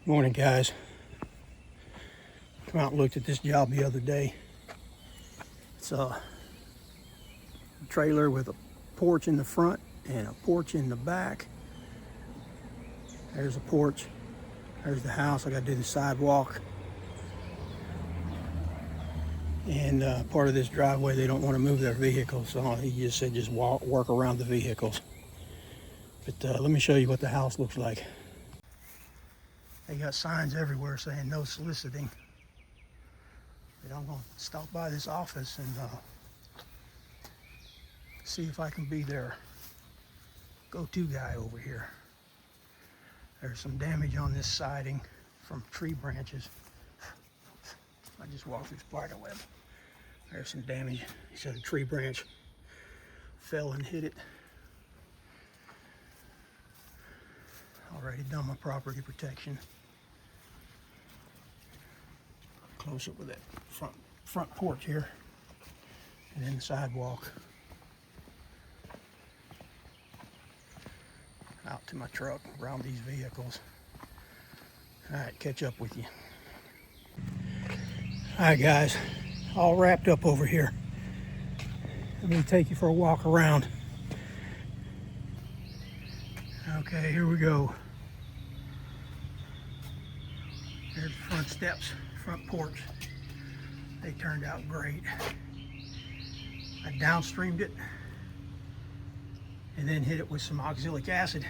Morning, guys. Come out and looked at this job the other day. It's a trailer with a porch in the front and a porch in the back. There's a porch. There's the house. I got to do the sidewalk. And part of this driveway, they don't want to move their vehicles, so he just said just work around the vehicles. But let me show you what the house looks like. They got signs everywhere saying no soliciting. But I'm going to stop by this office and see if I can be their go-to guy over here. There's some damage on this siding from tree branches. I just walked through spider web. There's some damage. He said a tree branch fell and hit it. Already done my property protection. Close up with that front porch here, and then the sidewalk out to my truck around these vehicles. All right, catch up with you. All right, guys, all wrapped up over here. Let me take you for a walk around. Okay, here we go. There's the front steps, front porch. They turned out great. I downstreamed it and then hit it with some oxalic acid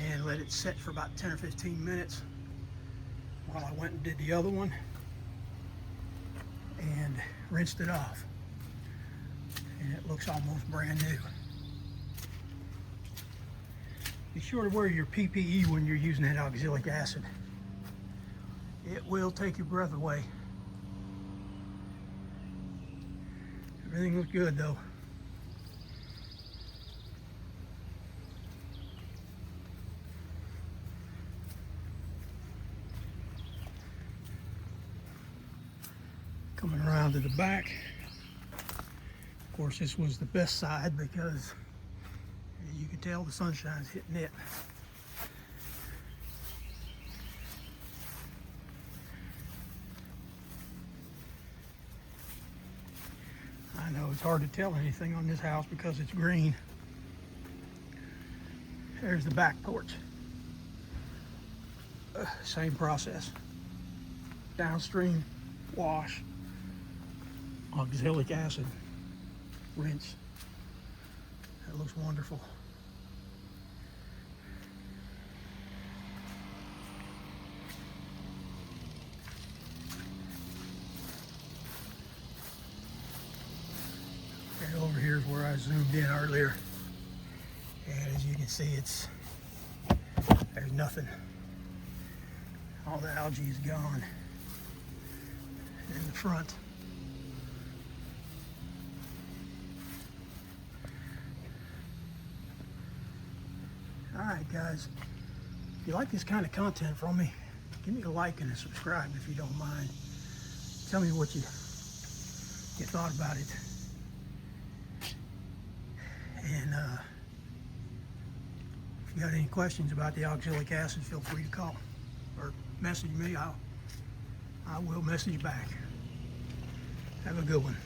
and let it set for about 10 or 15 minutes while I went and did the other one and rinsed it off. And it looks almost brand new. Be sure to wear your PPE when you're using that oxalic acid. It will take your breath away. Everything looks good though. Coming around to the back. Of course, this was the best side because you can tell the sunshine's hitting it. I know it's hard to tell anything on this house because it's green. There's the back porch. Same process. Downstream, wash, oxalic acid, rinse. That looks wonderful. And over here is where I zoomed in earlier. And as you can see, there's nothing. All the algae is gone in the front. All right, guys, if you like this kind of content from me, give me a like and a subscribe if you don't mind. Tell me what you thought about it. And if you got any questions about the oxalic acid, feel free to call or message me. I will message back. Have a good one.